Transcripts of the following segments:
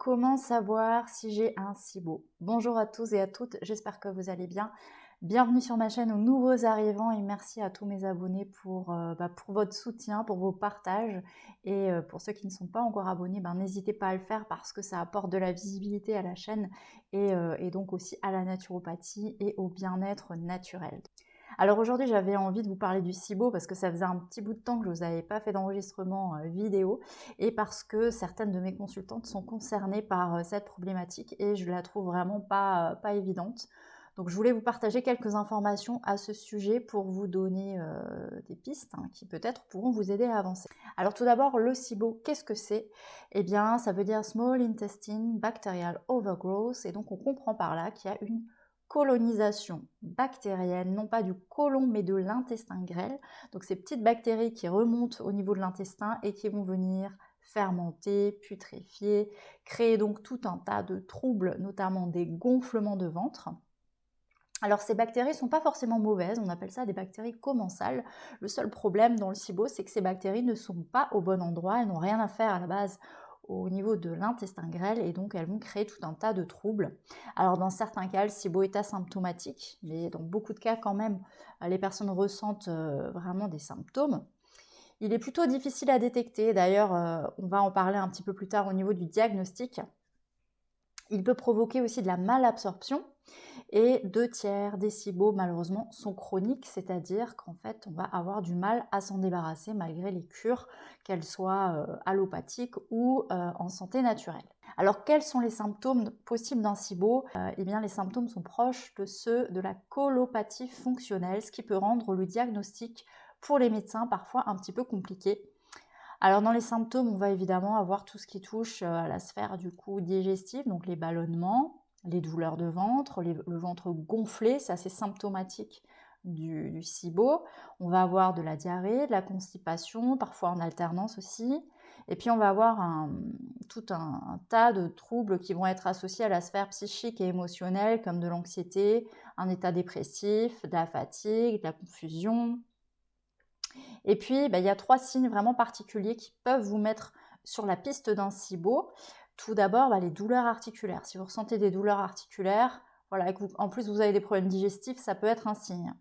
Comment savoir si j'ai un SIBO? Bonjour à tous et à toutes, j'espère que vous allez bien. Bienvenue sur ma chaîne aux nouveaux arrivants et merci à tous mes abonnés pour votre soutien, pour vos partages. Et pour ceux qui ne sont pas encore abonnés, n'hésitez pas à le faire parce que ça apporte de la visibilité à la chaîne et donc aussi à la naturopathie et au bien-être naturel. Alors aujourd'hui, j'avais envie de vous parler du SIBO parce que ça faisait un petit bout de temps que je ne vous avais pas fait d'enregistrement vidéo et parce que certaines de mes consultantes sont concernées par cette problématique et je la trouve vraiment pas évidente. Donc je voulais vous partager quelques informations à ce sujet pour vous donner des pistes qui peut-être pourront vous aider à avancer. Alors tout d'abord, le SIBO, qu'est-ce que c'est? Eh bien, ça veut dire Small Intestine Bacterial Overgrowth et donc on comprend par là qu'il y a une colonisation bactérienne, non pas du côlon mais de l'intestin grêle. Donc ces petites bactéries qui remontent au niveau de l'intestin et qui vont venir fermenter, putréfier, créer donc tout un tas de troubles, notamment des gonflements de ventre. Alors ces bactéries ne sont pas forcément mauvaises, on appelle ça des bactéries commensales. Le seul problème dans le SIBO, c'est que ces bactéries ne sont pas au bon endroit, elles n'ont rien à faire à la base au niveau de l'intestin grêle et donc elles vont créer tout un tas de troubles. Alors dans certains cas, le SIBO est asymptomatique, mais dans beaucoup de cas quand même, les personnes ressentent vraiment des symptômes. Il est plutôt difficile à détecter, d'ailleurs on va en parler un petit peu plus tard au niveau du diagnostic. Il peut provoquer aussi de la malabsorption et 2/3 des SIBO malheureusement sont chroniques, c'est-à-dire qu'en fait on va avoir du mal à s'en débarrasser malgré les cures, qu'elles soient allopathiques ou en santé naturelle. Alors quels sont les symptômes possibles d'un SIBO? Eh bien les symptômes sont proches de ceux de la colopathie fonctionnelle, ce qui peut rendre le diagnostic pour les médecins parfois un petit peu compliqué. Alors dans les symptômes, on va évidemment avoir tout ce qui touche à la sphère du coup digestive, donc les ballonnements, les douleurs de ventre, le ventre gonflé, c'est assez symptomatique du SIBO. On va avoir de la diarrhée, de la constipation, parfois en alternance aussi. Et puis on va avoir tout un tas de troubles qui vont être associés à la sphère psychique et émotionnelle, comme de l'anxiété, un état dépressif, de la fatigue, de la confusion. Et puis, il y a 3 signes vraiment particuliers qui peuvent vous mettre sur la piste d'un SIBO. Tout d'abord, les douleurs articulaires. Si vous ressentez des douleurs articulaires, voilà, et que en plus vous avez des problèmes digestifs, ça peut être un signe.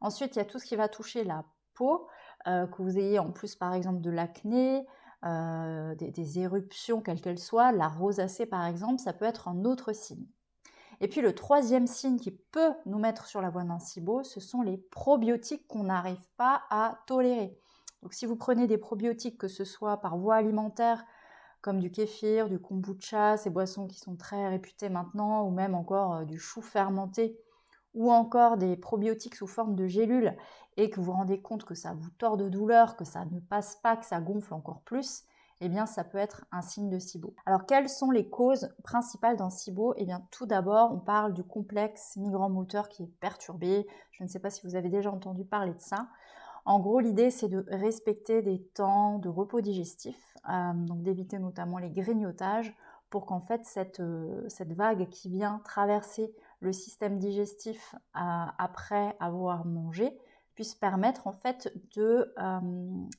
Ensuite, il y a tout ce qui va toucher la peau, que vous ayez en plus par exemple de l'acné, des éruptions quelles qu'elles soient, la rosacée par exemple, ça peut être un autre signe. Et puis le troisième signe qui peut nous mettre sur la voie d'un SIBO, ce sont les probiotiques qu'on n'arrive pas à tolérer. Donc si vous prenez des probiotiques, que ce soit par voie alimentaire, comme du kéfir, du kombucha, ces boissons qui sont très réputées maintenant, ou même encore du chou fermenté, ou encore des probiotiques sous forme de gélules, et que vous vous rendez compte que ça vous tord de douleur, que ça ne passe pas, que ça gonfle encore plus, eh bien ça peut être un signe de SIBO. Alors quelles sont les causes principales d'un SIBO? Eh bien tout d'abord, on parle du complexe migrain-moteur qui est perturbé. Je ne sais pas si vous avez déjà entendu parler de ça. En gros, l'idée, c'est de respecter des temps de repos digestif, donc d'éviter notamment les grignotages pour qu'en fait cette vague qui vient traverser le système digestif après avoir mangé puisse permettre en fait de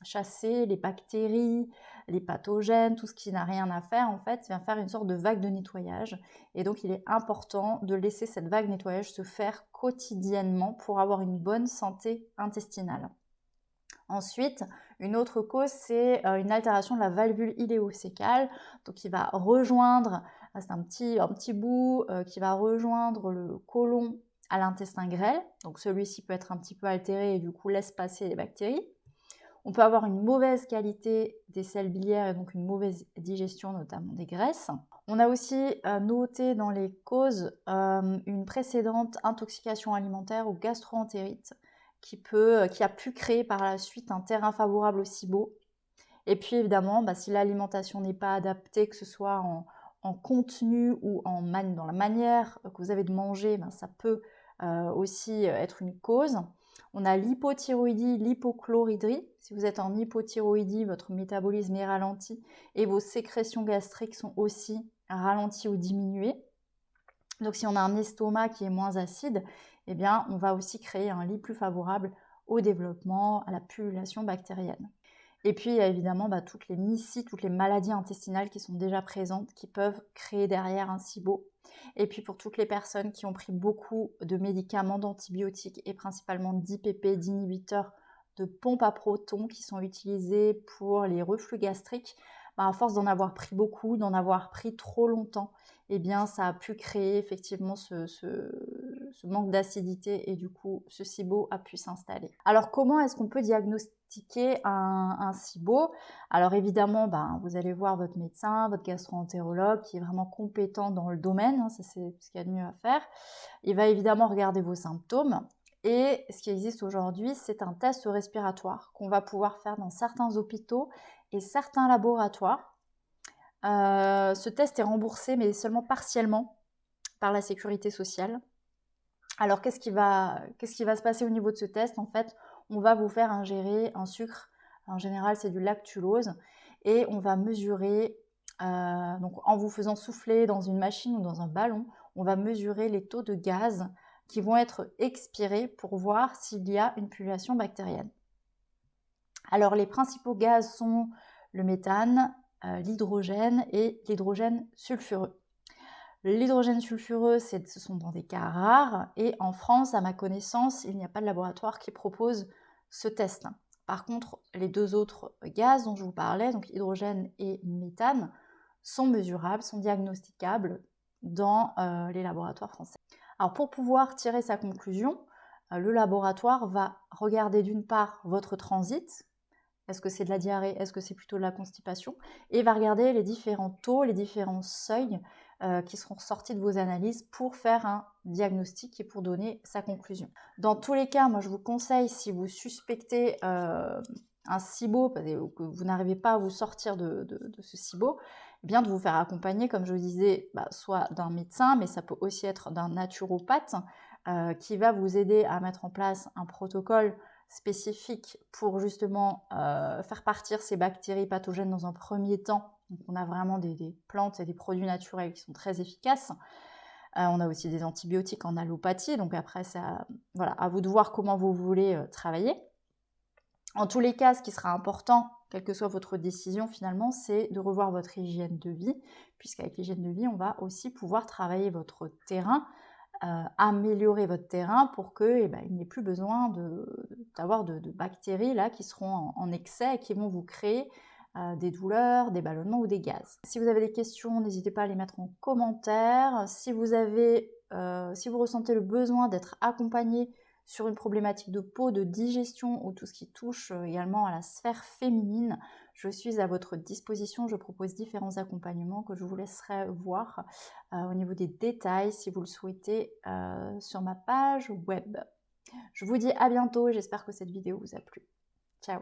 chasser les bactéries, les pathogènes, tout ce qui n'a rien à faire en fait, vient faire une sorte de vague de nettoyage. Et donc il est important de laisser cette vague de nettoyage se faire quotidiennement pour avoir une bonne santé intestinale. Ensuite, une autre cause, c'est une altération de la valvule iléocécale, donc qui va rejoindre, c'est un petit bout qui va rejoindre le côlon à l'intestin grêle, donc celui-ci peut être un petit peu altéré et du coup laisse passer les bactéries. On peut avoir une mauvaise qualité des selles biliaires et donc une mauvaise digestion, notamment des graisses. On a aussi noté dans les causes une précédente intoxication alimentaire ou gastro-entérite qui a pu créer par la suite un terrain favorable au SIBO. Et puis évidemment, si l'alimentation n'est pas adaptée, que ce soit en contenu ou dans la manière que vous avez de manger, ça peut aussi être une cause. On a l'hypothyroïdie, l'hypochloridrie. Si vous êtes en hypothyroïdie, votre métabolisme est ralenti et vos sécrétions gastriques sont aussi ralenties ou diminuées. Donc si on a un estomac qui est moins acide, eh bien, on va aussi créer un lit plus favorable au développement, à la pullulation bactérienne. Et puis il y a évidemment toutes les MICI, toutes les maladies intestinales qui sont déjà présentes, qui peuvent créer derrière un SIBO. Et puis pour toutes les personnes qui ont pris beaucoup de médicaments, d'antibiotiques et principalement d'IPP, d'inhibiteurs de pompe à protons qui sont utilisés pour les reflux gastriques, à force d'en avoir pris beaucoup, d'en avoir pris trop longtemps, eh bien ça a pu créer effectivement ce manque d'acidité et du coup ce SIBO a pu s'installer. Alors comment est-ce qu'on peut diagnostiquer un SIBO? Alors évidemment, vous allez voir votre médecin, votre gastro-entérologue qui est vraiment compétent dans le domaine, hein, ça c'est ce qu'il y a de mieux à faire. Il va évidemment regarder vos symptômes. Et ce qui existe aujourd'hui, c'est un test respiratoire qu'on va pouvoir faire dans certains hôpitaux et certains laboratoires. Ce test est remboursé, mais seulement partiellement par la sécurité sociale. Alors, qu'est-ce qui va se passer au niveau de ce test? En fait, on va vous faire ingérer un sucre. En général, c'est du lactulose. Et on va mesurer, donc en vous faisant souffler dans une machine ou dans un ballon, on va mesurer les taux de gaz qui vont être expirés pour voir s'il y a une pullulation bactérienne. Alors les principaux gaz sont le méthane, l'hydrogène et l'hydrogène sulfureux. L'hydrogène sulfureux, ce sont dans des cas rares et en France, à ma connaissance, il n'y a pas de laboratoire qui propose ce test. Par contre, les deux autres gaz dont je vous parlais, donc hydrogène et méthane, sont mesurables, sont diagnosticables dans les laboratoires français. Alors pour pouvoir tirer sa conclusion, le laboratoire va regarder d'une part votre transit, est-ce que c'est de la diarrhée, est-ce que c'est plutôt de la constipation, et va regarder les différents taux, les différents seuils qui seront sortis de vos analyses pour faire un diagnostic et pour donner sa conclusion. Dans tous les cas, moi je vous conseille, si vous suspectez un SIBO, ou que vous n'arrivez pas à vous sortir de ce SIBO, eh bien de vous faire accompagner, comme je vous disais, soit d'un médecin, mais ça peut aussi être d'un naturopathe qui va vous aider à mettre en place un protocole spécifique pour justement faire partir ces bactéries pathogènes dans un premier temps. Donc on a vraiment des plantes et des produits naturels qui sont très efficaces. On a aussi des antibiotiques en allopathie, donc après, voilà, à vous de voir comment vous voulez travailler. En tous les cas, ce qui sera important, quelle que soit votre décision finalement, c'est de revoir votre hygiène de vie, puisqu'avec l'hygiène de vie, on va aussi pouvoir travailler votre terrain, améliorer votre terrain pour qu'il n'y ait plus besoin d'avoir de bactéries là, qui seront en excès et qui vont vous créer des douleurs, des ballonnements ou des gaz. Si vous avez des questions, n'hésitez pas à les mettre en commentaire. Si vous ressentez le besoin d'être accompagné sur une problématique de peau, de digestion ou tout ce qui touche également à la sphère féminine, je suis à votre disposition. Je propose différents accompagnements que je vous laisserai voir au niveau des détails si vous le souhaitez sur ma page web. Je vous dis à bientôt et j'espère que cette vidéo vous a plu. Ciao!